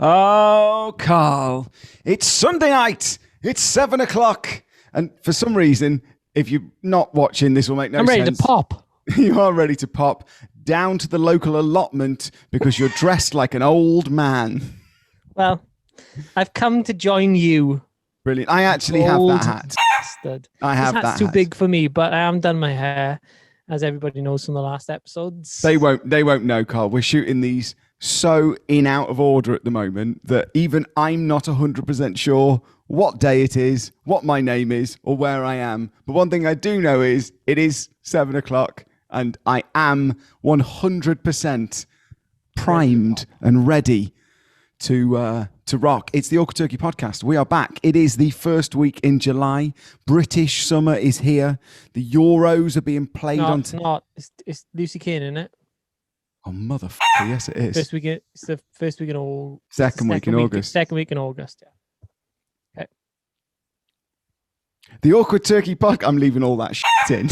Oh, Carl, it's Sunday night. It's 7 o'clock. And for some reason, if you're not watching, this will make no sense. I'm ready to pop. You are ready to pop down to the local allotment because you're dressed like an old man. Well, I've come to join you. Brilliant. I actually have that hat. Bastard. I have this hat's that too hat. big for me, but I haven't done my hair, as everybody knows from the last episodes. They won't know, Carl. We're shooting these so in out of order at the moment that even I'm not 100% sure what day it is, what my name is, or where I am. But one thing I do know is it is 7 o'clock and I am 100% primed and ready to rock. It's the Awkward Turkey podcast. We are back. It is the first week in July. British summer is here. The Euros are being played on. It's not. It's Lucy Kane, isn't it? Oh, motherfucker. Yes, it is. It's the first week in August. Second week in August. Second week in August, yeah. Okay. The Awkward Turkey podcast. I'm leaving all that shit in.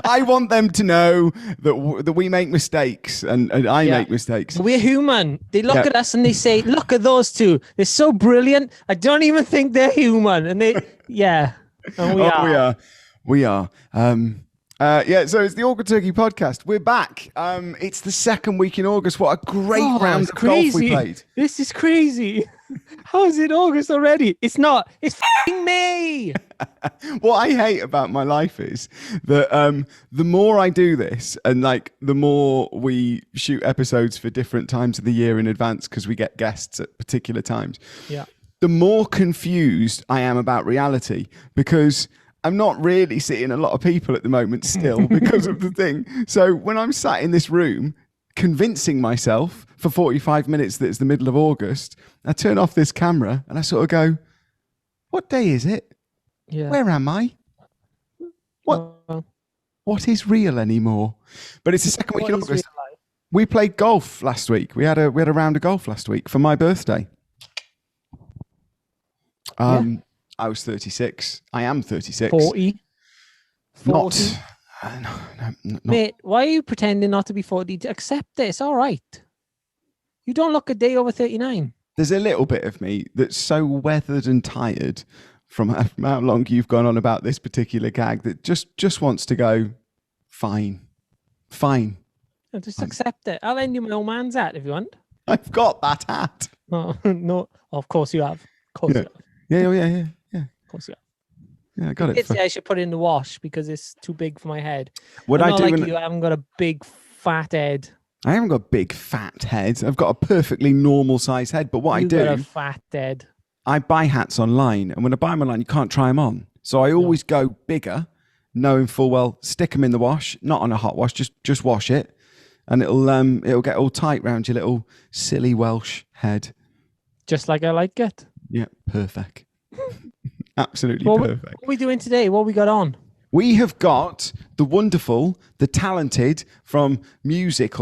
I want them to know that we make mistakes and I make mistakes. We're human. They look at us and they say, look at those two. They're so brilliant. I don't even think they're human. And they, and we are. So it's the Awkward Turkey podcast. We're back. It's the second week in August. What a great round of golf we played. This is crazy. How is it August already? It's not. It's f***ing May. What I hate about my life is that the more I do this and like the more we shoot episodes for different times of the year in advance because we get guests at particular times, the more confused I am about reality because I'm not really seeing a lot of people at the moment still because of the thing. So when I'm sat in this room convincing myself for 45 minutes that it's the middle of August, I turn off this camera and I sort of go, what day is it? Yeah. Where am I? What is real anymore? But it's the second week in August. We played golf last week. We had a round of golf last week for my birthday. I was 36. I am 36. 40. Not. Mate, why are you pretending not to be 40? Accept it. It's all right. You don't look a day over 39. There's a little bit of me that's so weathered and tired from how long you've gone on about this particular gag that just wants to go, fine. Just accept it. I'll lend you my old man's hat if you want. I've got that hat. No, of course you have. Of course you have. Yeah. Of course you have. Yeah, I got it. I should put it in the wash because it's too big for my head. What I do like you, I haven't got a big fat head. I haven't got a big fat head. I've got a perfectly normal size head. But what I do, got a fat head. I buy hats online, and when I buy them online, you can't try them on. So I always go bigger, knowing full well, stick them in the wash, not on a hot wash, just wash it, and it'll get all tight round your little silly Welsh head. Just like I like it. Yeah, perfect. Absolutely perfect. What are we doing today? What we got on? We have got the wonderful, the talented from music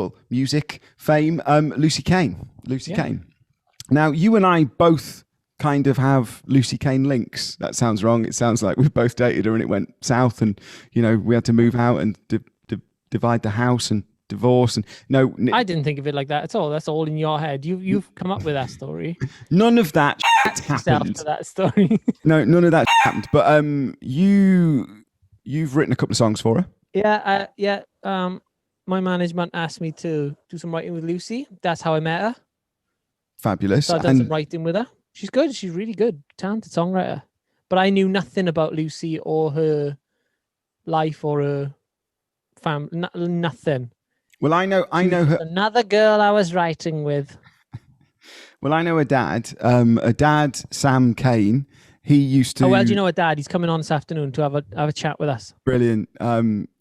fame, Lucy Kane. Kane. Now, you and I both kind of have Lucy Kane links. That sounds wrong. It sounds like we've both dated her and it went south and, we had to move out and divide the house and divorce. And I didn't think of it like that at all. That's all in your head. You've come up with that story. None of that happened. To that story. No, none of that happened. But you've written a couple of songs for her. Yeah. My management asked me to do some writing with Lucy. That's how I met her. Fabulous. So I done some writing with her. She's good. She's really good. Talented songwriter. But I knew nothing about Lucy or her life or her family. Nothing. Well, I know her. Another girl I was writing with. Well, I know her dad. Her dad, Sam Kane. He used to. How well do you know her dad? He's coming on this afternoon to have a chat with us. Brilliant.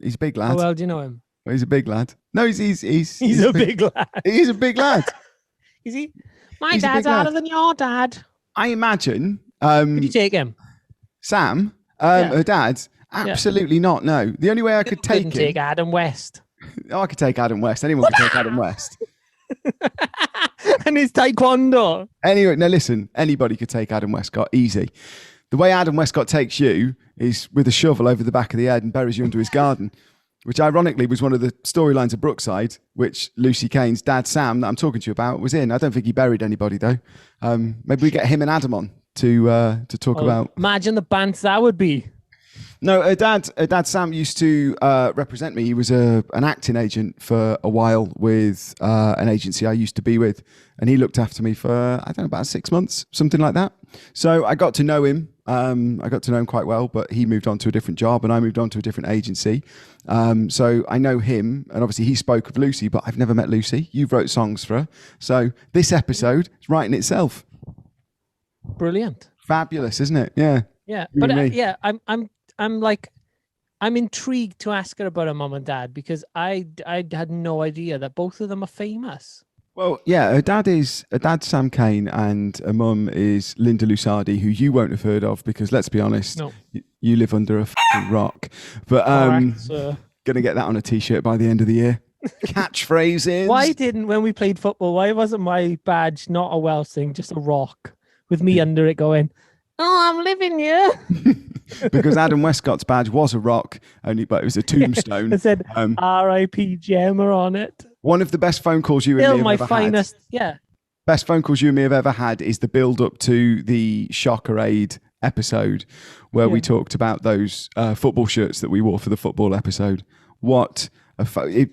He's a big lad. How well do you know him? Well, he's a big lad. No, he's a big lad. He's a big lad. Is he? My dad's harder than your dad. I imagine. Could you take him? Sam, her dad, absolutely not. No, the only way I could take him. Take Adam West. Oh, I could take Adam West. Anyone could take Adam West. And his taekwondo. Anyway, now listen. Anybody could take Adam Westcott. Easy. The way Adam Westcott takes you is with a shovel over the back of the head and buries you under his garden. which ironically was one of the storylines of Brookside, which Lucy Kane's dad, Sam, that I'm talking to you about, was in. I don't think he buried anybody, though. Maybe we get him and Adam on to talk about... Imagine the bands that would be. No, her dad Sam used to represent me. He was an acting agent for a while with an agency I used to be with, and he looked after me for, I don't know, about 6 months, something like that. So I got to know him. I got to know him quite well, but he moved on to a different job and I moved on to a different agency. So I know him, and obviously he spoke of Lucy, but I've never met Lucy. You've wrote songs for her. So this episode is writing itself. Brilliant. Fabulous, isn't it? Yeah. Yeah. But I'm intrigued to ask her about her mum and dad, because I had no idea that both of them are famous. Well, yeah, her dad's Sam Kane, and her mum is Linda Lusardi, who you won't have heard of because, let's be honest, No. you live under a fucking rock. But gonna get that on a t-shirt by the end of the year. Catchphrases. When we played football, why wasn't my badge not a Welsh thing, just a rock with me under it going, "Oh, I'm living here"? Because Adam Westcott's badge was a rock, but it was a tombstone. It said R.I.P. Gemma on it. One of the best phone calls you and Still me my have ever finest, had. yeah. Best phone calls you and me have ever had is the build-up to the Shockerade episode, where we talked about those football shirts that we wore for the football episode. It's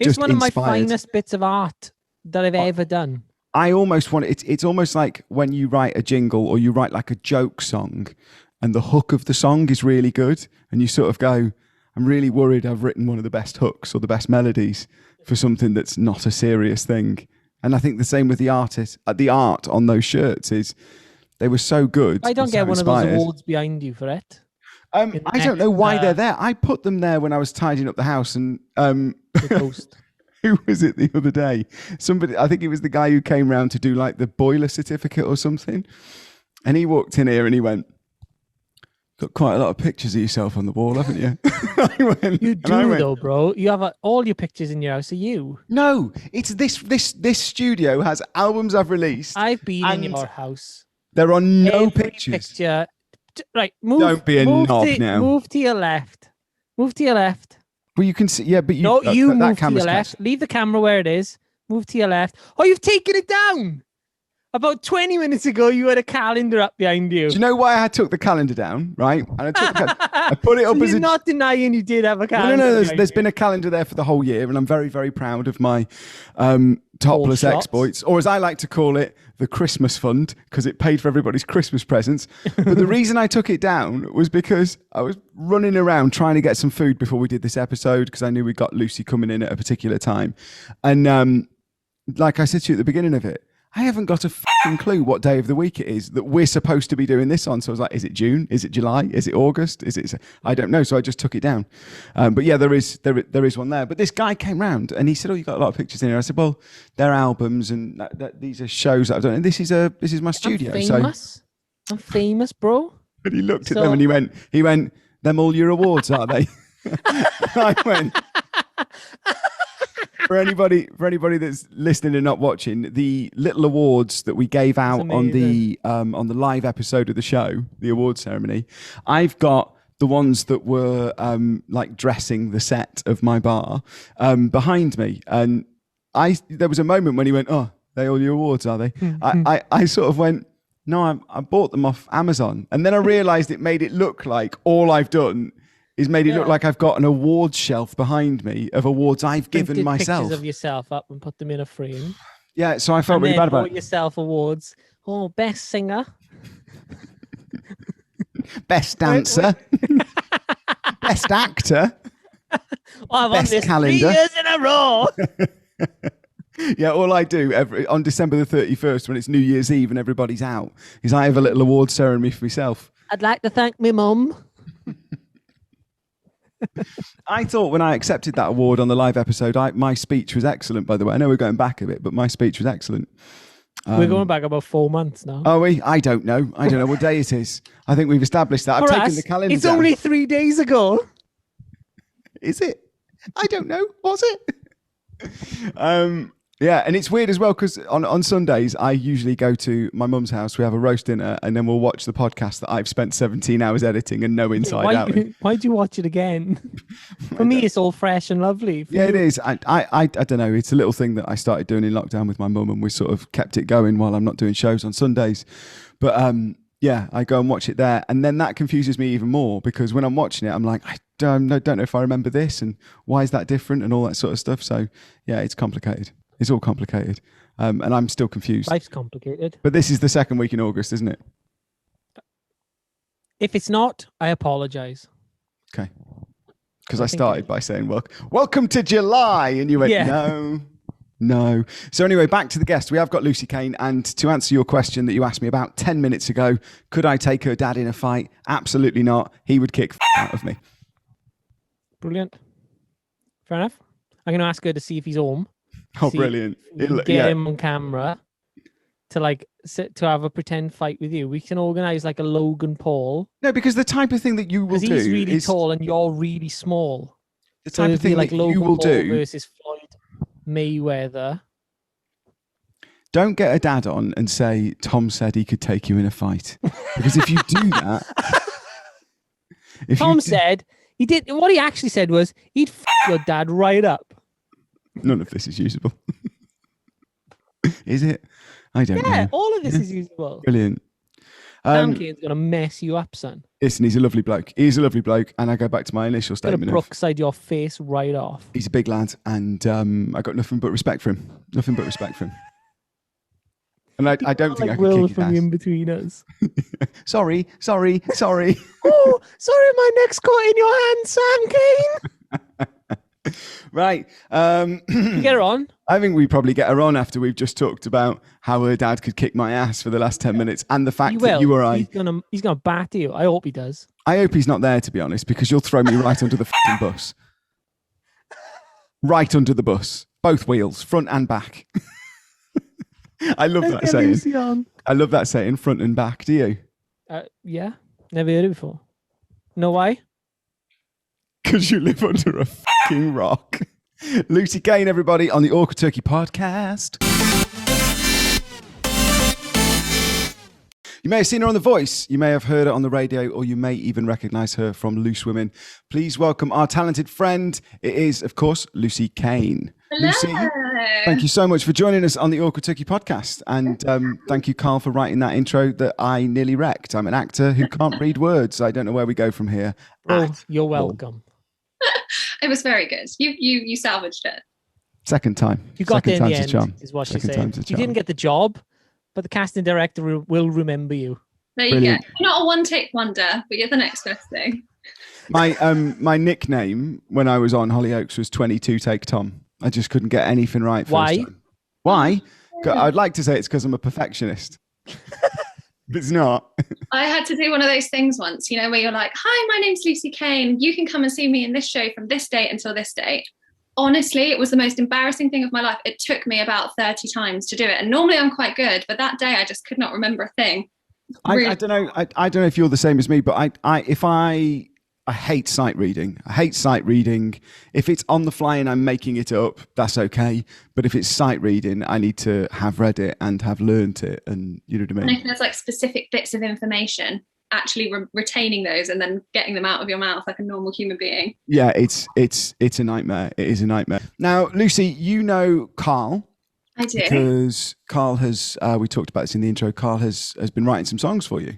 just one of inspired. my finest bits of art that I've ever done. I almost want it's almost like when you write a jingle or you write like a joke song, and the hook of the song is really good, and you sort of go, I'm really worried I've written one of the best hooks or the best melodies for something that's not a serious thing. And I think the same with the art on those shirts is they were so good. I don't get one of those awards behind you for it. I don't know why they're there. I put them there when I was tidying up the house, and The ghost. who was it the other day? Somebody, I think it was the guy who came round to do like the boiler certificate or something. And he walked in here and he went, "Got quite a lot of pictures of yourself on the wall, haven't you?" You do though, bro. You have all your pictures in your house are you. No, it's this studio has albums I've released. I've been in your house. There are no Every pictures. Picture. Right, move. Don't be a knob now. Move to your left. Move to your left. Well, you can see. Yeah, but you move to your left. Leave the camera where it is. Move to your left. Oh, you've taken it down. About 20 minutes ago, you had a calendar up behind you. Do you know why I took the calendar down? Right, and I put it up so as you're not denying you did have a calendar. No. There's been a calendar there for the whole year, and I'm very, very proud of my topless exploits, or as I like to call it, the Christmas fund, because it paid for everybody's Christmas presents. But the reason I took it down was because I was running around trying to get some food before we did this episode, because I knew we got Lucy coming in at a particular time. And like I said to you at the beginning of it, I haven't got a fucking clue what day of the week it is that we're supposed to be doing this on. So I was like, is it June? Is it July? Is it August? I don't know. So I just took it down. But yeah, there is one there. But this guy came round and he said, "Oh, you got a lot of pictures in here." I said, "Well, they're albums and these are shows that I've done. And this is my studio." I'm famous, bro. And he looked at them and he went, "Them all your awards, are they?" I went, For anybody that's listening and not watching, the little awards that we gave out on the live episode of the show, the award ceremony, I've got the ones that were like dressing the set of my bar behind me, and there was a moment when he went, "Oh, they all your awards, are they?" I sort of went, "No, I bought them off Amazon," and then I realised it made it look like all I've done is made it look like I've got an awards shelf behind me of awards I've given myself. Pictures of yourself up and put them in a frame. Yeah, so I felt really bad about it. Yourself awards. Oh, best singer. Best dancer. Best actor. I've best won this calendar. 3 years in a row. Yeah, all I do on December the 31st when it's New Year's Eve and everybody's out is I have a little award ceremony for myself. I'd like to thank my mum. I thought when I accepted that award on the live episode, my speech was excellent, by the way. I know we're going back a bit, but my speech was excellent. We're going back about 4 months now. Are we? I don't know what day it is. I think we've established that. I've taken the calendar It's down. only 3 days ago. Is it? I don't know. Was it? Yeah, and it's weird as well because on Sundays I usually go to my mum's house. We have a roast dinner, and then we'll watch the podcast that I've spent 17 hours editing and no inside out. Why do you watch it again? For me, it's all fresh and lovely. For Yeah, you, it is. I don't know. It's a little thing that I started doing in lockdown with my mum, and we sort of kept it going while I'm not doing shows on Sundays. But yeah, I go and watch it there, and then that confuses me even more because when I'm watching it, I'm like, I don't know if I remember this and why is that different and all that sort of stuff. So yeah, it's complicated. It's all complicated, and I'm still confused. Life's complicated. But this is the second week in August, isn't it? If it's not, I apologize. Okay. Because I started by saying, welcome to July. And you went, no. So anyway, back to the guest. We have got Lucy Kane. And to answer your question that you asked me about 10 minutes ago, could I take her dad in a fight? Absolutely not. He would kick out of me. Brilliant. Fair enough. I'm going to ask her to see if he's home. Oh, brilliant. Get him on camera to to have a pretend fight with you. We can organise like a Logan Paul. No, because the type of thing that you will do he's really tall and you're really small. The type of thing like that Logan you will Paul do versus Floyd Mayweather. Don't get a dad on and say, Tom said he could take you in a fight. Because if you do that... Tom said, he did. What he actually said was, he'd f*** your dad right up. None of this is usable. Is it? I don't know. Yeah, all of this is usable. Brilliant. Sam Kane's going to mess you up, son. Listen, he's a lovely bloke. He's a lovely bloke. And I go back to my initial statement. Going to Brookside your face right off. He's a big lad. And I got nothing but respect for him. Nothing but respect for him. And I don't think I could kick his from ass. in between us. Sorry. Oh, sorry, my neck's caught in your hand, Sam Kane. Right. You get her on? I think we probably get her on after we've just talked about how her dad could kick my ass for the last 10 minutes and the fact that you or I... He's gonna batter you. I hope he does. I hope he's not there, to be honest, because you'll throw me right under the fucking bus. Right under the bus. Both wheels, front and back. I love that saying. I love that saying, front and back. Do you? Yeah. Never heard it before. Know why? Because you live under a fucking rock. Lucy Kane, everybody, on the Awkward Turkey podcast. You may have seen her on The Voice, you may have heard her on the radio, or you may even recognise her from Loose Women. Please welcome our talented friend. It is, of course, Lucy Kane. Hello. Lucy, thank you so much for joining us on the Awkward Turkey podcast. And thank you, Carl, for writing that intro that I nearly wrecked. I'm an actor who can't read words. I don't know where we go from here. Oh, you're welcome. It was very good. You salvaged it. Second time. You got there in the end, charm. is what she's Second saying. time's a You charm. didn't get the job, but the casting director will remember you. There you Brilliant. go. You're not a one-take wonder, but you're the next best thing. My nickname when I was on Hollyoaks was 22 Take Tom. I just couldn't get anything right first Why? time. Why? I'd like to say it's because I'm a perfectionist. But it's not. I had to do one of those things once, where you're like, hi, my name's Lucy Kane. You can come and see me in this show from this date until this date. Honestly, it was the most embarrassing thing of my life. It took me about 30 times to do it. And normally I'm quite good, but that day I just could not remember a thing. I don't know. I don't know if you're the same as me, but I hate sight reading. I hate sight reading. If it's on the fly and I'm making it up, that's okay. But if it's sight reading, I need to have read it and have learnt it. And you know what I mean? And if there's like specific bits of information, actually retaining those and then getting them out of your mouth like a normal human being. Yeah, it's a nightmare. It is a nightmare. Now, Lucy, you know Carl. I do. Because Carl has, we talked about this in the intro, Carl has been writing some songs for you.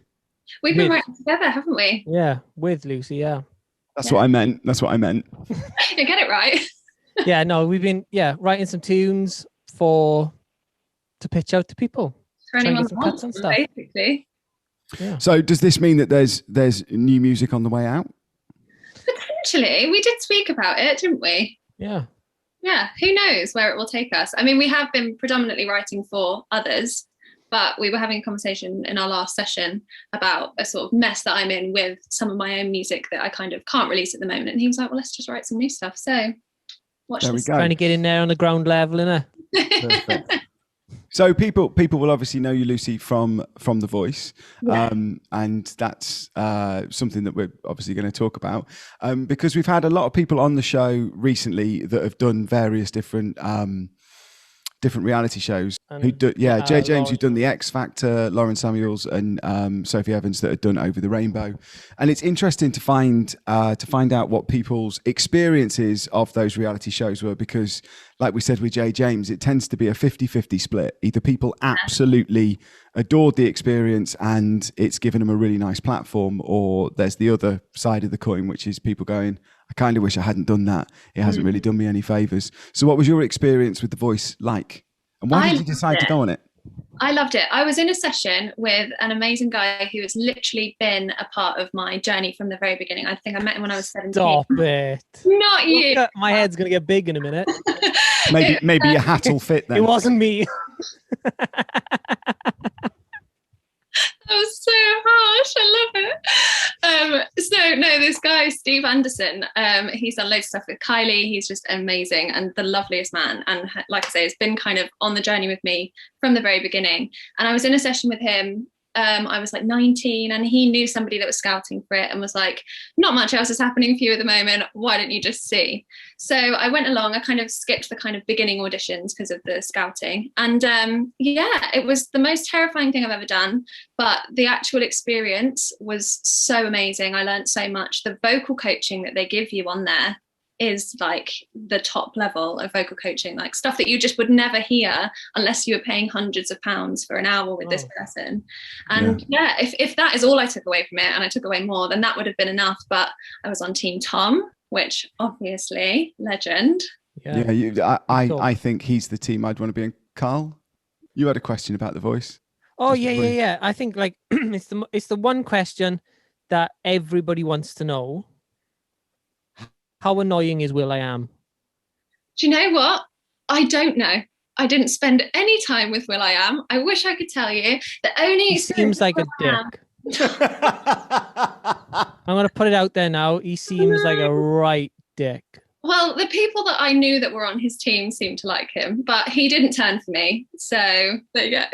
We've been writing together, haven't we? Yeah, with Lucy, yeah. What I meant. That's what I meant. You get it right. Yeah, no, we've been writing some tunes to pitch out to people. For anyone some who cuts wants and them, stuff. basically. Yeah. So does this mean that there's new music on the way out? Potentially. We did speak about it, didn't we? Yeah. Yeah, who knows where it will take us. I mean, we have been predominantly writing for others, but we were having a conversation in our last session about a sort of mess that I'm in with some of my own music that I kind of can't release at the moment. And he was like, well, let's just write some new stuff. So watch There we this. go. Trying to get in there on the ground level, innit? Perfect. So people will obviously know you, Lucy, from The Voice, Yeah. and that's something that we're obviously going to talk about because we've had a lot of people on the show recently that have done various different different reality shows. And, Jay James, who's done Lauren. the X Factor, Lauren Samuels, and Sophie Evans that had done Over the Rainbow. And it's interesting to find out what people's experiences of those reality shows were, because, like we said with Jay James, it tends to be a 50-50 split. Either people absolutely adored the experience and it's given them a really nice platform, or there's the other side of the coin, which is people going, I kind of wish I hadn't done that. It hasn't really done me any favours. So what was your experience with The Voice like? And why did you decide to go on it? I loved it. I was in a session with an amazing guy who has literally been a part of my journey from the very beginning. I think I met him when I was 17. Stop it. Not you. My head's going to get big in a minute. Maybe your hat will fit then. It wasn't me. That was so harsh. I love it. This guy, Steve Anderson, he's done loads of stuff with Kylie. He's just amazing and the loveliest man. And like I say, has been kind of on the journey with me from the very beginning. And I was in a session with him. I was like 19 and he knew somebody that was scouting for it and was like, not much else is happening for you at the moment. Why don't you just see? So I went along. I kind of skipped the kind of beginning auditions because of the scouting. And it was the most terrifying thing I've ever done. But the actual experience was so amazing. I learned so much. The vocal coaching that they give you on there is like the top level of vocal coaching, like stuff that you just would never hear unless you were paying hundreds of pounds for an hour with this person. And if that is all I took away from it, and I took away more, then that would have been enough. But I was on Team Tom, which obviously legend. I think he's the team I'd want to be in. Carl, you had a question about The Voice. Oh, yeah. I think like it's the one question that everybody wants to know. How annoying is Will.i.am? Do you know what? I don't know. I didn't spend any time with Will.i.am. I wish I could tell you. The only He seems like a dick. I'm going to put it out there now. He seems like a right dick. Well, the people that I knew that were on his team seemed to like him, but he didn't turn for me. So there you go.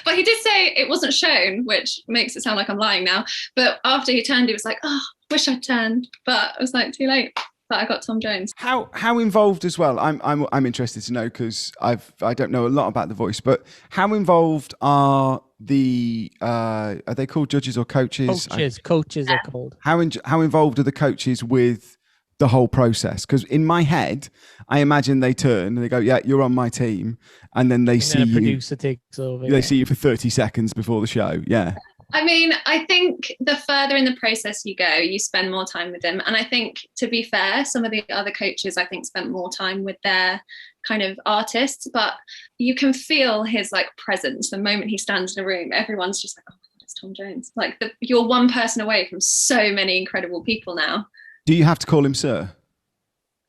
But he did say it wasn't shown, which makes it sound like I'm lying now. But after he turned, he was like, oh, wish I turned. But I was like, too late. But I got Tom Jones. How involved as well? I'm interested to know, because I don't know a lot about The Voice, but how involved are they called judges or coaches? Coaches are called. How involved are the coaches with the whole process? Because in my head, I imagine they turn and they go, "Yeah, you're on my team," and then they see a you. Producer takes over. They see you for 30 seconds before the show. Yeah. I mean, I think the further in the process you go, you spend more time with them. And I think, to be fair, some of the other coaches, I think, spent more time with their kind of artists, but you can feel his like presence. The moment he stands in a room, everyone's just like, oh my God, it's Tom Jones. Like you're one person away from so many incredible people now. Do you have to call him sir?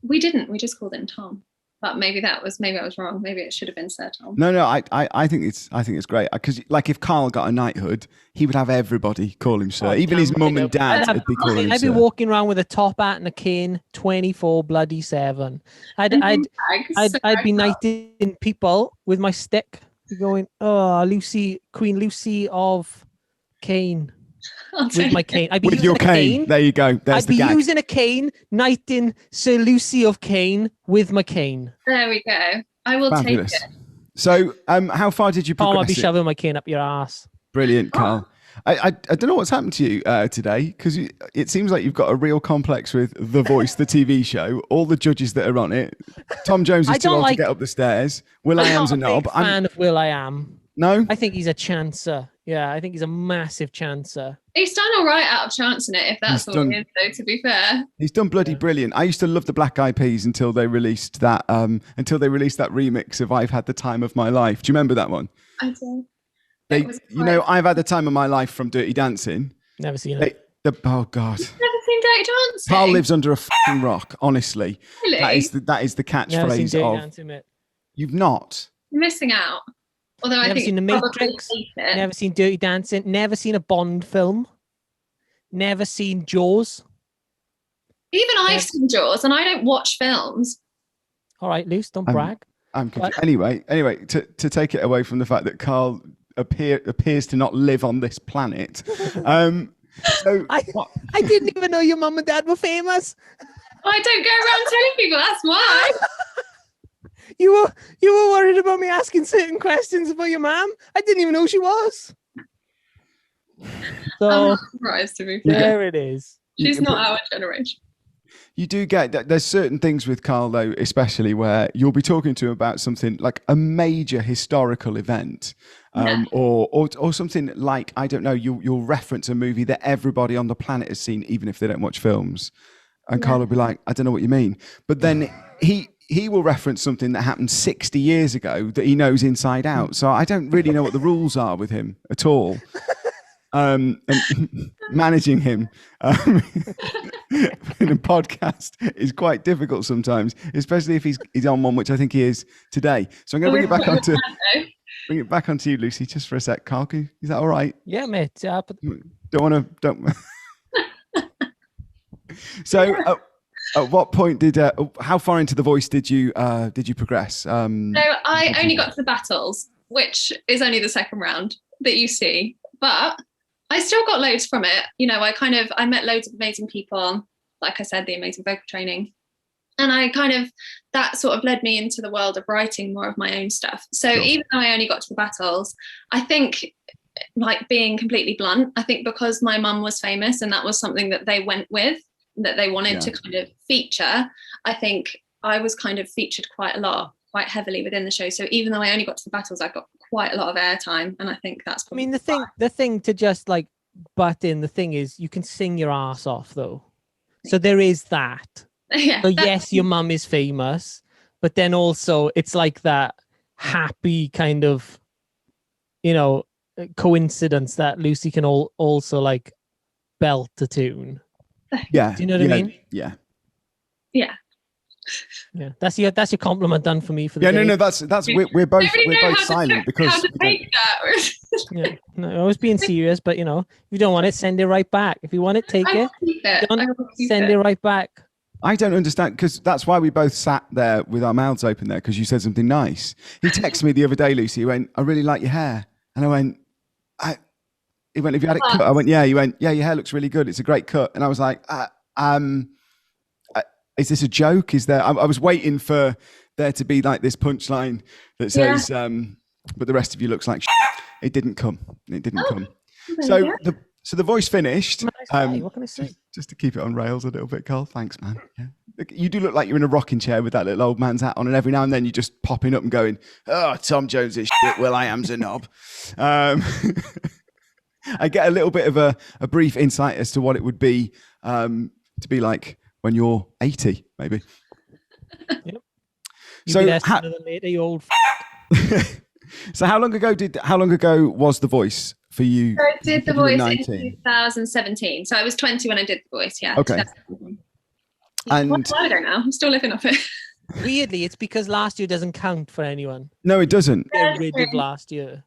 We didn't. We just called him Tom. But maybe I was wrong. Maybe it should have been Sir Tom. No, I think it's great, because like if Carl got a knighthood, he would have everybody call him sir. Even his mum and dad would be calling him I'd sir. be walking around with a top hat and a cane 24/7. I'd be knighting people with my stick, going, oh, Queen Lucy of Kane. With my cane. I'd be with your cane. There you go. There's the gag. I'd be using a cane, knighting Sir Lucy of Kane with my cane. There we go. I will Fabulous. take it. So, how far did you progress? I'll be shoving my cane up your ass. Brilliant, Carl. I don't know what's happened to you today, because it seems like you've got a real complex with The Voice, the TV show, all the judges that are on it. Tom Jones is too old to get up the stairs. Will.i.am's a knob. I'm a fan of Will.i.am. No? I think he's a chancer. Yeah, I think he's a massive chancer. He's done all right out of chancing it, if that's what he is, though, to be fair. He's done bloody brilliant. I used to love the Black Eyed Peas until they released that remix of I've Had the Time of My Life. Do you remember that one? I do. I've Had the Time of My Life from Dirty Dancing. Never seen it. Oh God. You've never seen Dirty Dancing? Carl lives under a fucking rock, honestly. Really? That is the catchphrase of Dancing, mate. You've not. You're missing out. Although I never think seen The Matrix, never seen Dirty Dancing, never seen a Bond film, never seen Jaws. Even I've seen Jaws, and I don't watch films. All right, Luce, don't brag. I'm confused. Anyway, to take it away from the fact that Carl appears to not live on this planet. So I didn't even know your mum and dad were famous. I don't go around telling people, that's why. You were worried about me asking certain questions about your mum. I didn't even know who she was. So I'm not surprised, to be fair. there it is. She's not our generation. You do get that. There's certain things with Carl, though, especially where you'll be talking to him about something like a major historical event, or something like, I don't know, you'll reference a movie that everybody on the planet has seen, even if they don't watch films. And Carl will be like, I don't know what you mean. But then he will reference something that happened 60 years ago that he knows inside out. So I don't really know what the rules are with him at all. And managing him in a podcast is quite difficult sometimes, especially if he's on one, which I think he is today. So I'm going to bring it back onto you, Lucy, just for a sec. Carl, is that all right? Yeah, mate. Don't. So, at what point how far into The Voice did you progress? So I only got to the battles, which is only the second round that you see, but I still got loads from it. You know, I met loads of amazing people. Like I said, the amazing vocal training. And that sort of led me into the world of writing more of my own stuff. So even though I only got to the battles, I think, like, being completely blunt, I think because my mum was famous and that was something that they went with, that they wanted to kind of feature, I think I was kind of featured quite heavily within the show. So even though I only got to the battles, I got quite a lot of airtime, and I think that's probably the thing to just like butt in, the thing is you can sing your ass off though, so there is that. So yes, your mum is famous, but then also it's like that happy kind of, you know, coincidence that Lucy can also like belt a tune. Yeah, do you know what I mean? Yeah. That's your compliment done for me for the day. No, that's we're both silent because how to take that. I was being serious, but you know, if you don't want it, send it right back. If you want it, take it. Send it right back. I don't understand, because that's why we both sat there with our mouths open there, because you said something nice. He texted me the other day, Lucy. He went, I really like your hair. And I went, he went, have you had it cut? I went, yeah. He went, yeah, your hair looks really good. It's a great cut. And I was like, is this a joke? Is there, I was waiting for there to be like this punchline that says, but the rest of you looks like shit. It didn't come. So the Voice finished. What can I say? Just to keep it on rails a little bit, Carl. Thanks, man. Yeah. Look, you do look like you're in a rocking chair with that little old man's hat on, and every now and then you're just popping up and going, oh, Tom Jones is shit. Well, I am's a knob. I get a little bit of a brief insight as to what it would be to be like when you're 80, maybe. Yep. So later, you old. So how long ago was The Voice for you? So I did The Voice in 2017. So I was 20 when I did The Voice, yeah. Okay. And a while ago now. I'm still living off it. Weirdly, it's because last year doesn't count for anyone. No, it doesn't. Get rid of last year.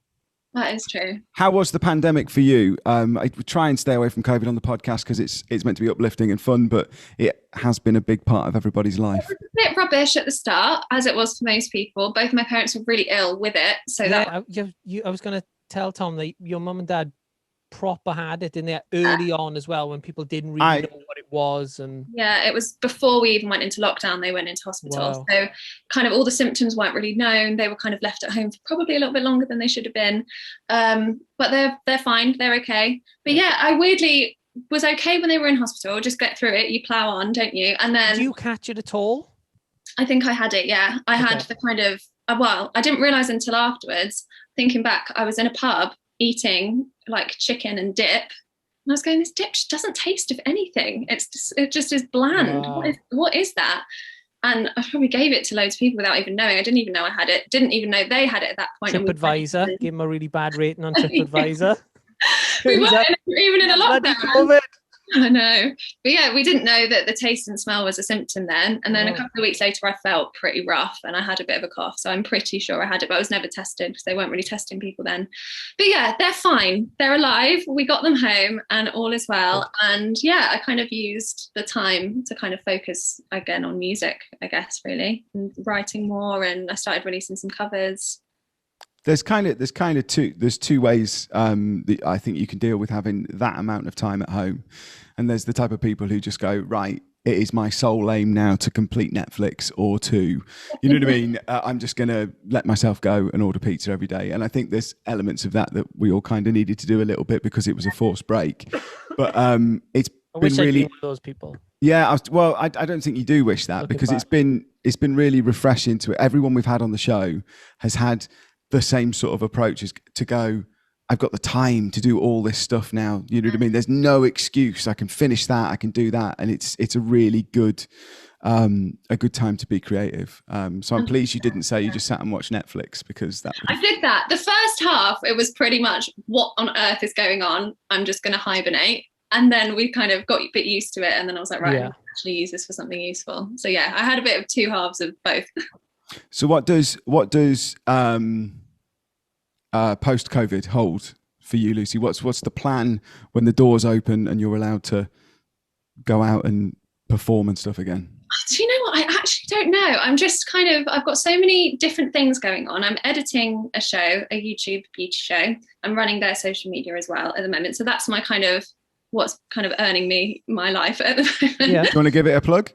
That is true. How was the pandemic for you? I try and stay away from COVID on the podcast because it's meant to be uplifting and fun, but it has been a big part of everybody's life. It was a bit rubbish at the start, as it was for most people. Both my parents were really ill with it. So I was going to tell Tom that your mum and dad proper had it in there early on as well, when people didn't really know what it was. And yeah, it was before we even went into lockdown. They went into hospital. Wow. So kind of all the symptoms weren't really known. They were kind of left at home for probably a little bit longer than they should have been, but they're fine, they're okay. But yeah, I weirdly was okay when they were in hospital. Just get through it, you plow on, don't you? And then did you catch it at all? I think I had it, yeah. I had the kind of I didn't realize until afterwards, thinking back, I was in a pub eating like chicken and dip, and I was going, this dip doesn't taste of anything. It just is bland. Wow. What is that? And I probably gave it to loads of people without even knowing. I didn't even know I had it. Didn't even know they had it at that point. TripAdvisor, give them a really bad rating on TripAdvisor. We weren't even in a lockdown. I know. But yeah, we didn't know that the taste and smell was a symptom then. And then a couple of weeks later, I felt pretty rough and I had a bit of a cough. So I'm pretty sure I had it, but I was never tested because they weren't really testing people then. But yeah, they're fine. They're alive. We got them home and all is well. And yeah, I kind of used the time to kind of focus again on music, I guess, really, and writing more. And I started releasing some covers. There's two ways that I think you can deal with having that amount of time at home. And there's the type of people who just go, right, it is my sole aim now to complete Netflix or to, you know what I mean? I'm just going to let myself go and order pizza every day. And I think there's elements of that we all kind of needed to do a little bit because it was a forced break. But it's been really... I'd those people. Yeah, I don't think you do wish that because it's been really refreshing to it. Everyone we've had on the show has had the same sort of approach as to go, I've got the time to do all this stuff now. You know what I mean? There's no excuse. I can finish that. I can do that. And it's a really good, a good time to be creative. So I'm pleased you didn't say you just sat and watched Netflix because that... I did that. The first half, it was pretty much what on earth is going on? I'm just going to hibernate. And then we kind of got a bit used to it. And then I was like, right, I can actually use this for something useful. So yeah, I had a bit of two halves of both. So what does post-COVID hold for you, Lucy? What's the plan when the doors open and you're allowed to go out and perform and stuff again? Do you know what? I actually don't know. I'm just I've got so many different things going on. I'm editing a show, a YouTube beauty show. I'm running their social media as well at the moment. So that's my what's kind of earning me my life at the moment. Yeah. Do you want to give it a plug?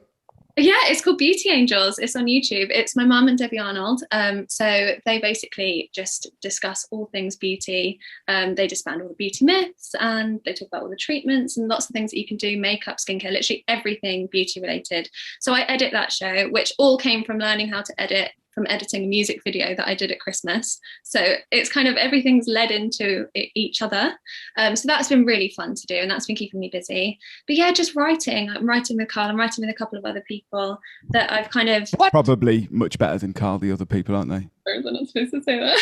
Yeah, it's called Beauty Angels. It's on YouTube. It's my mum and Debbie Arnold. So they basically just discuss all things beauty. They disband all the beauty myths and they talk about all the treatments and lots of things that you can do, makeup, skincare, literally everything beauty related. So I edit that show, which all came from learning how to edit, from editing a music video that I did at Christmas. So it's kind of everything's led into each other. So that's been really fun to do and that's been keeping me busy. But yeah, just writing. I'm writing with Carl. I'm writing with a couple of other people that I've kind of... Probably much better than Carl, the other people, aren't they? Sorry, I'm not supposed to say that.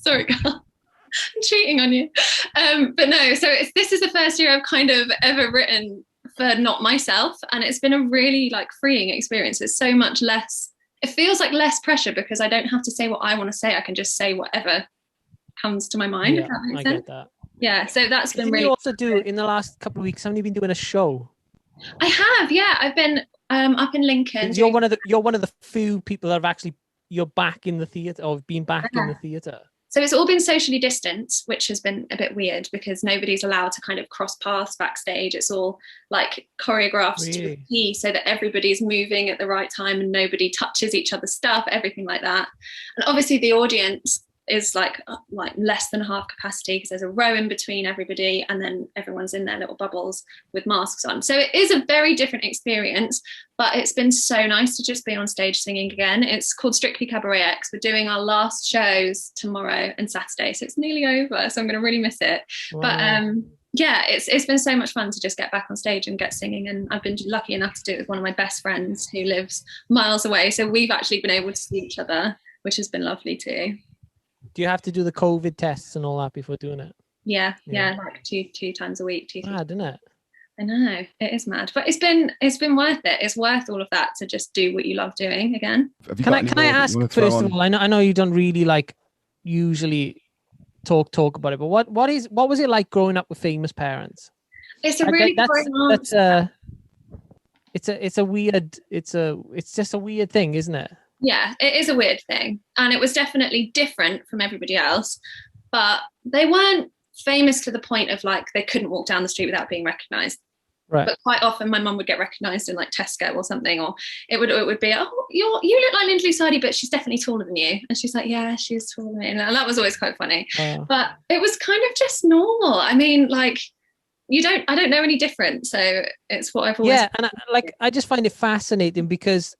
Sorry, Carl. I'm cheating on you. But no, so this is the first year I've kind of ever written for not myself. And it's been a really freeing experience. It's so much less... It feels like less pressure because I don't have to say what I want to say. I can just say whatever comes to my mind. Yeah, if that makes I sense. get that. Yeah, so that's been really... You also do, in the last couple of weeks, haven't you been doing a show? I have, yeah. I've been up in Lincoln. You're one of the few people that have actually, you're back in the theatre or been back in the theatre. So it's all been socially distanced, which has been a bit weird because nobody's allowed to kind of cross paths backstage. It's all choreographed to a T so that everybody's moving at the right time and nobody touches each other's stuff, everything like that. And obviously the audience is like less than half capacity because there's a row in between everybody and then everyone's in their little bubbles with masks on. So it is a very different experience, but it's been so nice to just be on stage singing again. It's called Strictly Cabaret X. We're doing our last shows tomorrow and Saturday, so it's nearly over, so I'm going to really miss it. Wow. But yeah, it's been so much fun to just get back on stage and get singing, and I've been lucky enough to do it with one of my best friends who lives miles away, so we've actually been able to see each other, which has been lovely too. Do you have to do the COVID tests and all that before doing it? Yeah, like two times a week. Mad, isn't it? I know, it is mad, but it's been worth it. It's worth all of that to just do what you love doing again. Can I ask first of all? I know you don't really usually talk about it, but what was it like growing up with famous parents? It's a really it's just a weird thing, isn't it? Yeah, it is a weird thing. And it was definitely different from everybody else, but they weren't famous to the point of they couldn't walk down the street without being recognised. Right. But quite often my mum would get recognised in Tesco or something, or it would be, oh, you look like Lindley Sadi, but she's definitely taller than you. And she's like, yeah, she's taller than me. And that was always quite funny. But it was kind of just normal. I mean, I don't know any different. So it's what I've always... Yeah, and I just find it fascinating because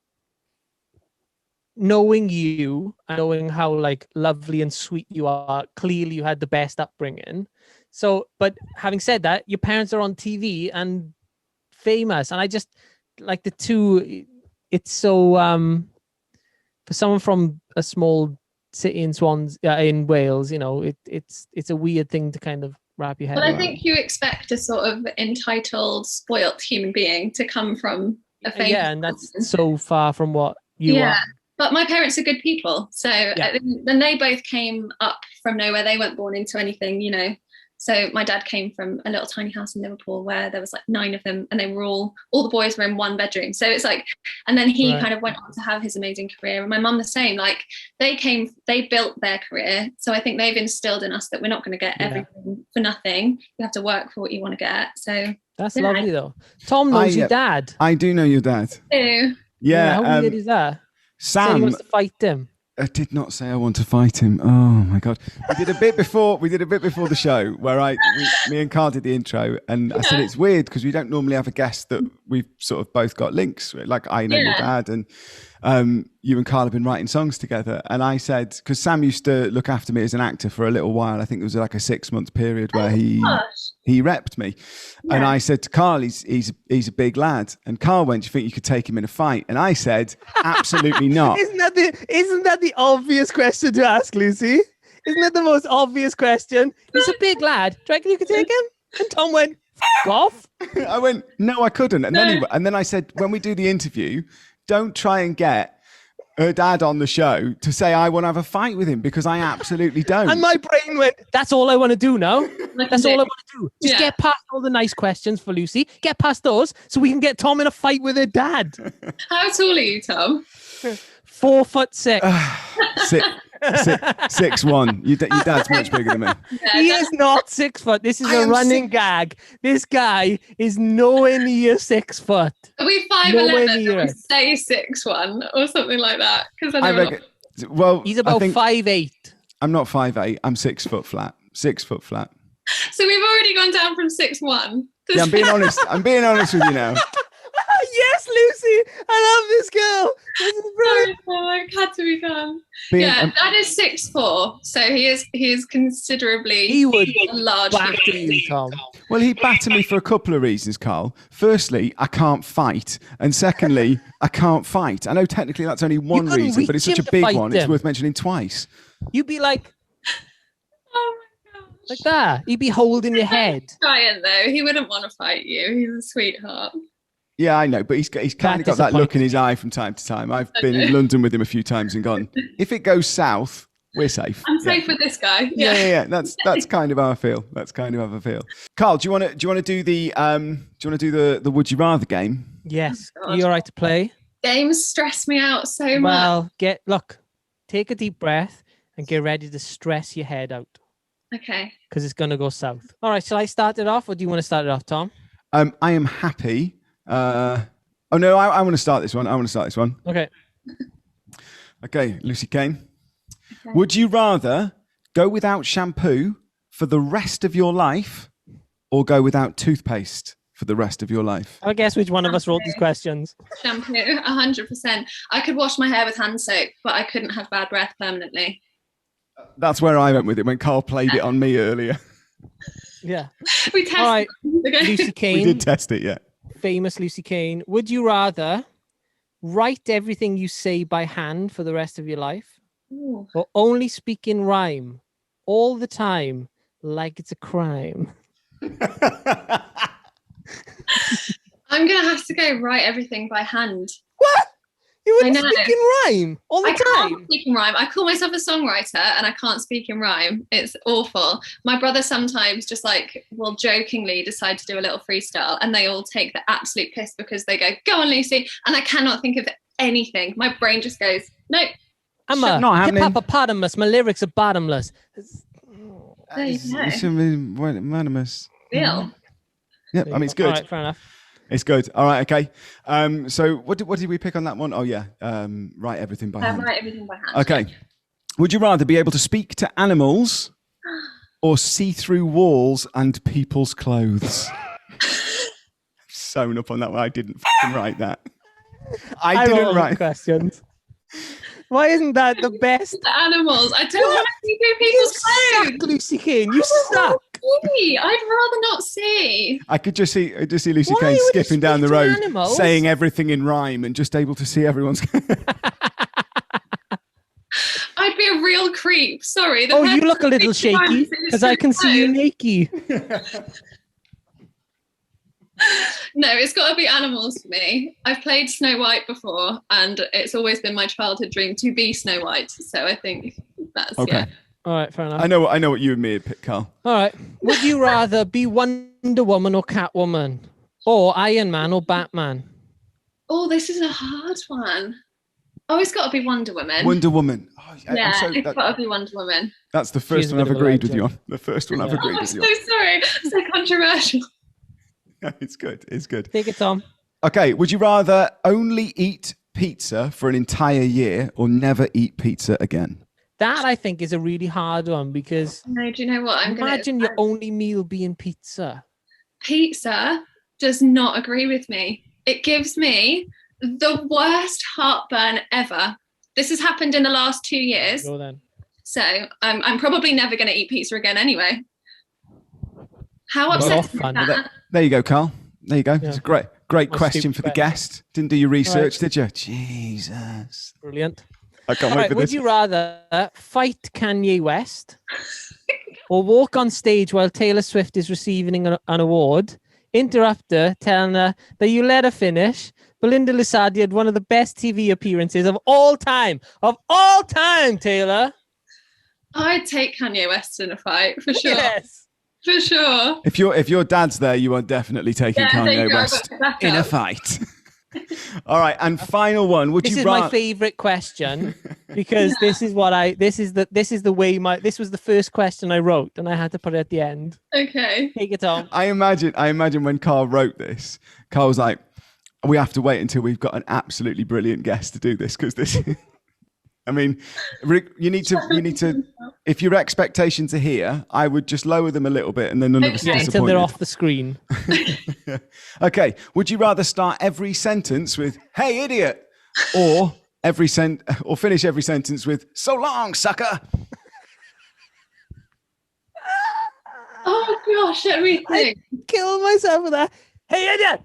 knowing you and knowing how lovely and sweet you are, clearly you had the best upbringing. So, but having said that, your parents are on TV and famous, and I just the two. It's so for someone from a small city in Wales, it's a weird thing to kind of wrap your head around. I think you expect a sort of entitled, spoilt human being to come from a famous and that's so far from what you are. But my parents are good people. So then they both came up from nowhere. They weren't born into anything, So my dad came from a little tiny house in Liverpool where there was like 9 of them, and they were all the boys were in one bedroom. So it's like, and then he kind of went on to have his amazing career. And my mum the same, like they built their career. So I think they've instilled in us that we're not going to get everything for nothing. You have to work for what you want to get. So that's lovely though. Tom knows your dad. I do know your dad. Ew. Yeah. How weird is that? Sam he wants to fight him. I did not say I want to fight him. Oh my God. We did a bit before the show where me and Carl did the intro, and I said it's weird because we don't normally have a guest that we've sort of both got links with. Like I know your dad, and you and Carl have been writing songs together. And I said, because Sam used to look after me as an actor for a little while. I think it was like a 6-month period where he repped me. Yeah. And I said to Carl, he's a big lad. And Carl went, do you think you could take him in a fight? And I said, absolutely not. Isn't that the obvious question to ask, Lucy? Isn't that the most obvious question? He's a big lad. Do you reckon you could take him? And Tom went, F off. I went, no, I couldn't. And then I said, when we do the interview, don't try and get her dad on the show to say I want to have a fight with him, because I absolutely don't. And my brain went, that's all I want to do now. That's all I want to do. Just get past all the nice questions for Lucy. Get past those so we can get Tom in a fight with her dad. How tall are you, Tom? 4'6". 6'1". Your dad's much bigger than me. He is not 6 foot. This is a running gag. This guy is nowhere near 6 foot. Are we 5'11"? We say 6'1" or something like that. Because I reckon. Well, he's about 5'8". I'm not 5'8". I'm 6 foot flat. 6 foot flat. So we've already gone down from 6'1". Yeah, I'm being honest. I'm being honest with you now. Yes, Lucy, I love this girl. This is brilliant. It had to be done. That is 6'4", so he is considerably. He would large. batter you, Tom. Well, he battered me for a couple of reasons, Carl. Firstly, I can't fight, and secondly, I can't fight. I know technically that's only one reason, but it's such a big one. It's worth mentioning twice. You'd be like, oh my gosh, like that. He'd be holding your head. Giant though, he wouldn't want to fight you. He's a sweetheart. Yeah, I know, but he's kind of got that look in his eye from time to time. I've been in London with him a few times and gone, if it goes south, we're safe. I'm safe with this guy. Yeah. That's kind of how I feel. That's kind of how I feel. Carl, do you want to do the Would You Rather game? Yes. Are you all right to play? Games stress me out so much. Well, take a deep breath and get ready to stress your head out. Okay. Because it's going to go south. All right, shall I start it off, or do you want to start it off, Tom? I am happy. I want to start this one. Okay, Lucy Kane. Okay. Would you rather go without shampoo for the rest of your life, or go without toothpaste for the rest of your life? I guess which one of us wrote these questions? Shampoo, 100%. I could wash my hair with hand soap, but I couldn't have bad breath permanently. That's where I went with it when Carl played it on me earlier. Yeah. We tested. All right, Lucy Kane. We did test it, yeah. Famous Lucy Kane. Would you rather write everything you say by hand for the rest of your life, or only speak in rhyme all the time like it's a crime? I'm going to have to go write everything by hand. What? You wouldn't speak in rhyme all the time? I can't speak in rhyme. I call myself a songwriter and I can't speak in rhyme. It's awful. My brother sometimes just will jokingly decide to do a little freestyle, and they all take the absolute piss because they go on, Lucy. And I cannot think of anything. My brain just goes, nope. I'm a hippopotamus. My lyrics are bottomless. There you go. It's anonymous. Real. Yeah, I mean, it's good. All right, fair enough. It's good. All right, okay. So what did we pick on that one? Oh, yeah. Write everything by hand. Write everything by hand. Okay. Would you rather be able to speak to animals or see through walls and people's clothes? Sewn up on that one. I didn't fucking write that. I didn't write questions. Why isn't that the best? The animals. I don't want to see through people's clothes. Suck, Lucy Kane. You suck. I'd rather not see. I could just see Lucy Kane skipping down the road, saying everything in rhyme, and just able to see everyone's. I'd be a real creep. Sorry. You look a little shaky because I can see you naked. No, it's got to be animals for me. I've played Snow White before, and it's always been my childhood dream to be Snow White. So I think that's okay. Yeah. All right, fair enough. I know what you and me would pick, Carl. All right. Would you rather be Wonder Woman or Catwoman? Or Iron Man or Batman? Oh, this is a hard one. Oh, it's got to be Wonder Woman. Wonder Woman. Oh, it's got to be Wonder Woman. That's the first one I've agreed with you on. The first one I've agreed with you on. I'm so sorry. So controversial. It's good. It's good. Take it, Tom. Okay. Would you rather only eat pizza for an entire year or never eat pizza again? That, I think, is a really hard one because... No, do you know what? Imagine your only meal being pizza. Pizza does not agree with me. It gives me the worst heartburn ever. This has happened in the last 2 years. Go then. So I'm probably never going to eat pizza again anyway. How upsetting is that? There you go, Carl. There you go. Yeah. It's a great question for the guest. Didn't do your research, did you? Jesus. Brilliant. I can't wait for this. Would you rather fight Kanye West or walk on stage while Taylor Swift is receiving an award, interrupt her, telling her that you let her finish? Belinda Lusardi had one of the best TV appearances of all time. Of all time, Taylor. I'd take Kanye West in a fight, for sure. Yes. For sure. If your dad's there, you are definitely taking Kanye West in a fight. All right, and final one. This is my favorite question because this is the first question I wrote and I had to put it at the end. Okay. Take it on. I imagine when Carl wrote this, Carl was like, we have to wait until we've got an absolutely brilliant guest to do this because this I mean, Rick, you need to if your expectations are here, I would just lower them a little bit and then none of us are disappointed. Until they're off the screen. Okay. Would you rather start every sentence with "Hey, idiot," or finish every sentence with "So long, sucker"? Oh gosh, let me think. I killed myself with that. Hey, idiot!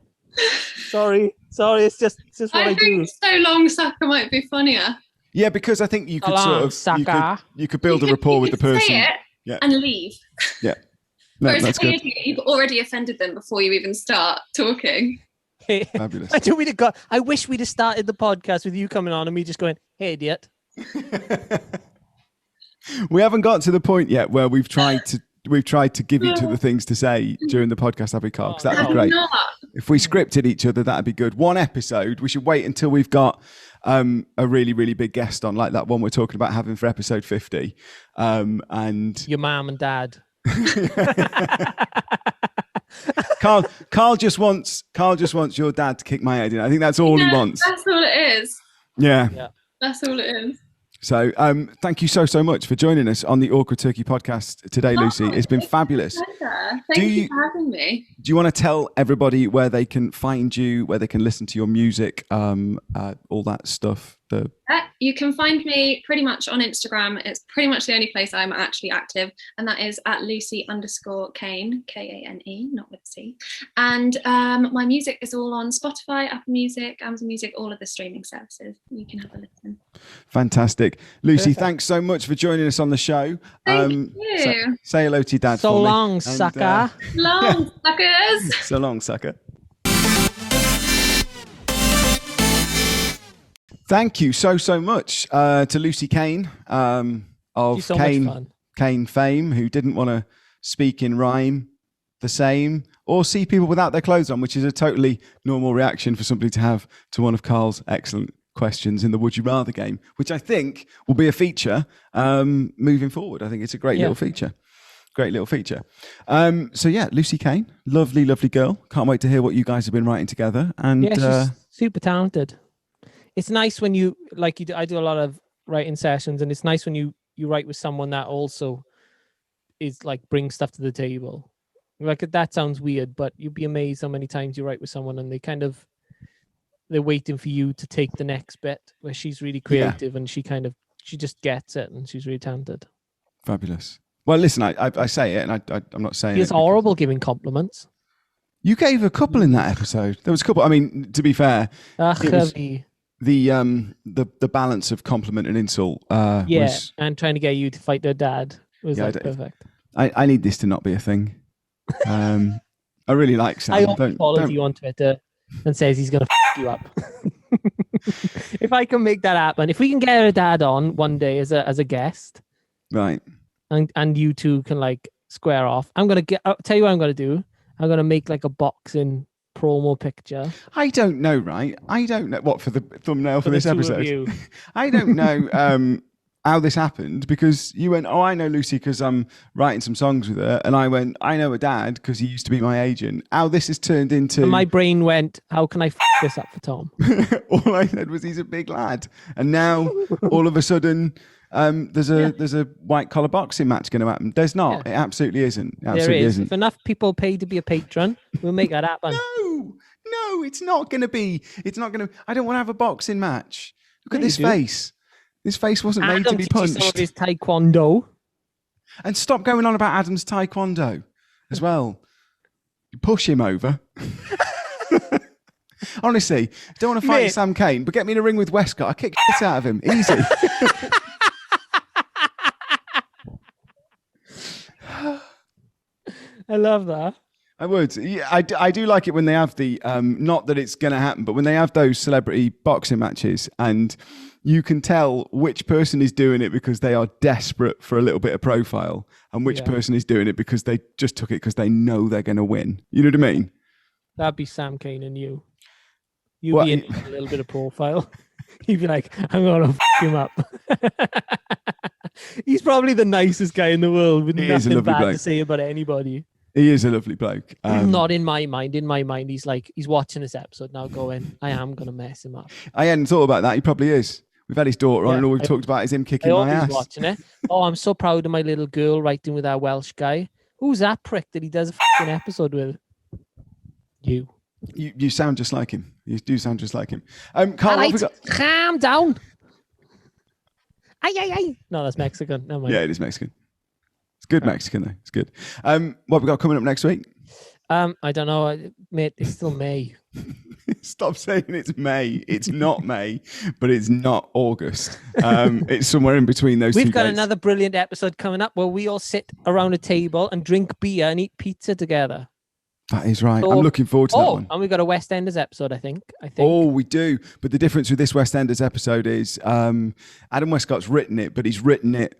Sorry. It's just what I do. think "So long, sucker" might be funnier. Yeah, because I think you could you could build a rapport with the person. Say it and leave. Yeah. No, Whereas that's good. you've already offended them before you even start talking. Fabulous. I wish we'd have started the podcast with you coming on and me just going, "Hey, idiot." We haven't got to the point yet where we've tried to give each other things to say during the podcast, have we, Carl? Because that'd be great. If we scripted each other, that'd be good. One episode. We should wait until we've got a really, really big guest on, like that one we're talking about having for episode 50. And your mom and dad. Carl just wants your dad to kick my head in. I think that's all he wants. That's all it is. Yeah. That's all it is. So thank you so much for joining us on the Awkward Turkey podcast today, Lucy. It's been fabulous. Thank you for having me. Do you want to tell everybody where they can find you, where they can listen to your music, all that stuff? You can find me pretty much on Instagram. It's pretty much the only place I'm actually active, and that is at Lucy_Kane, Kane, not with a C. And my music is all on Spotify, Apple Music, Amazon Music, all of the streaming services. You can have a listen. Fantastic. Lucy, thanks so much for joining us on the show. Thank you. Say hello to your dad so for me. Long, sucker. Long, suckers. So long, sucker. Thank you so much to Lucy Kane of Kane fame, who didn't want to speak in rhyme the same or see people without their clothes on, which is a totally normal reaction for somebody to have to one of Carl's excellent questions in the Would You Rather game, which I think will be a feature moving forward. I think it's a great little feature. So yeah, Lucy Kane, lovely girl. Can't wait to hear what you guys have been writing together. And she's super talented. It's nice when you I do a lot of writing sessions, and it's nice when you write with someone that also is like brings stuff to the table. Like, that sounds weird, but you'd be amazed how many times you write with someone and they're waiting for you to take the next bit, where she's really creative and she just gets it, and she's really talented. Fabulous. Well, listen, I say it, and I'm not saying it's horrible giving compliments. You gave a couple in that episode. There was a couple. I mean, to be fair, the balance of compliment and insult was, and trying to get you to fight their dad was perfect. I need this to not be a thing. I really like Sam. I followed you on Twitter and says he's going to f you up. If I can make that happen, if we can get her dad on one day as a guest, right? and you two can like square off. I'll tell you what I'm gonna do. I'm gonna make like a boxing promo picture. I don't know, right? I don't know what for the thumbnail for this the two of episode. you. I don't know how this happened, because you went, oh, I know Lucy because I'm writing some songs with her, and I went, I know her dad because he used to be my agent. How this has turned into... And my brain went, how can I this up for Tom? All I said was he's a big lad, and now all of a sudden there's a white collar boxing match going to happen. There's not. It absolutely isn't. It absolutely there is. isn't. If enough people pay to be a patron, we'll make that happen. No, it's not going to be. It's not going to. I don't want to have a boxing match. Look at this do. face. This face wasn't made to be punched. Some of his taekwondo. And stop going on about Adam's taekwondo as well. You push him over. Honestly, don't want to fight Sam Kane, but get me in a ring with Westcott. I kick shit out of him. Easy. I love that. I would. Yeah, I do like it when they have the, not that it's going to happen, but when they have those celebrity boxing matches and you can tell which person is doing it because they are desperate for a little bit of profile and which person is doing it because they just took it because they know they're going to win. You know what I mean? That'd be Sam Kane and you. You'd be in a little bit of profile. He'd be like, I'm going to him up. He's probably the nicest guy in the world with nothing bad to say about anybody. He is a lovely bloke. Not in my mind. In my mind, he's like, he's watching this episode now going, I am going to mess him up. I hadn't thought about that. He probably is. We've had his daughter on and all we've talked about is him kicking my ass. Watching it. Oh, I'm so proud of my little girl writing with our Welsh guy. Who's that prick that he does a fucking episode with? You. You sound just like him. You do sound just like him. Carl, right, calm down. Ay. No, that's Mexican. Never mind. Yeah, it is Mexican. It's good Mexican, though. It's good. What have we got coming up next week? I don't know, mate. It's still May. Stop saying it's May. It's not May, but it's not August. It's somewhere in between those two dates. We've got another brilliant episode coming up where we all sit around a table and drink beer and eat pizza together. That is right. I'm looking forward to that one. And we've got a West Enders episode, I think. Oh, we do. But the difference with this West Enders episode is Adam Westcott's written it, but he's written it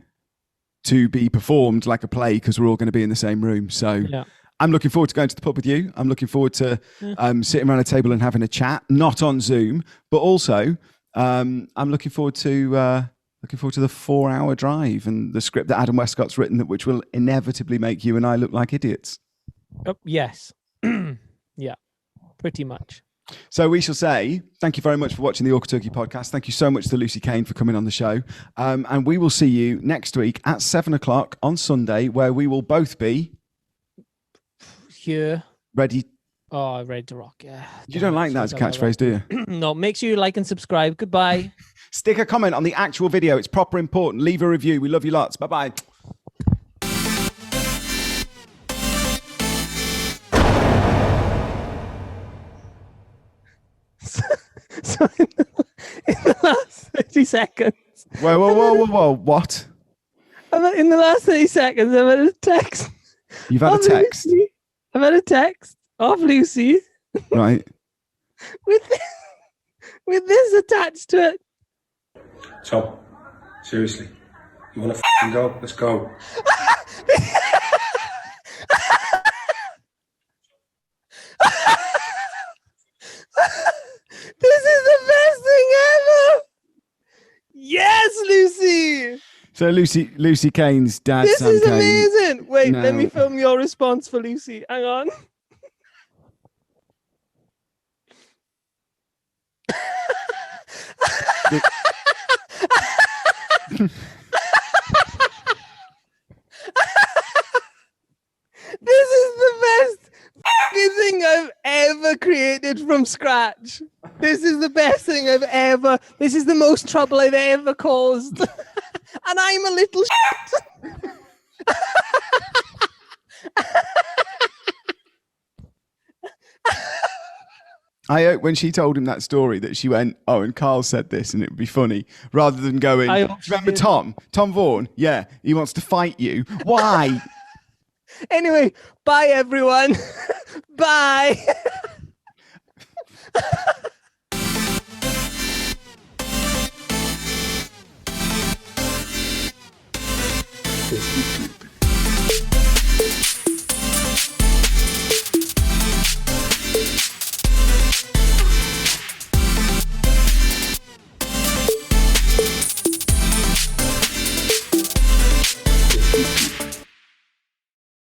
to be performed like a play because we're all going to be in the same room. So I'm looking forward to going to the pub with you. I'm looking forward to sitting around a table and having a chat, not on Zoom, but also I'm looking forward to the 4-hour drive and the script that Adam Westcott's written, which will inevitably make you and I look like idiots. Yes. Yeah, pretty much. So we shall say thank you very much for watching the Orca Turkey podcast. Thank you so much to Lucy Kane for coming on the show. And we will see you next week at 7:00 on Sunday, where we will both be here. Ready to rock. Yeah. You don't like that as a catchphrase, do you? No, make sure you like and subscribe. Goodbye. Stick a comment on the actual video. It's proper important. Leave a review. We love you lots. Bye-bye. So in the last 30 seconds. Whoa. What? In the last 30 seconds, I've had a text. You've had a text? Lucy. I've had a text of Lucy. Right. with this attached to it. Tom, seriously, you want to go? Let's go. This is the best thing ever. Yes, Lucy. So Lucy Kane's dad, this Sam is Kane. amazing. Wait, let me film your response for Lucy. Hang on. This is the best thing I've ever created from scratch. This is the best thing I've ever. This is the most trouble I've ever caused. And I'm a little shit. I hope when she told him that story that she went, oh, and Carl said this and it would be funny, rather than going, remember Tom Vaughan? Yeah, he wants to fight you. Why? Anyway, bye everyone. Bye. YouTube.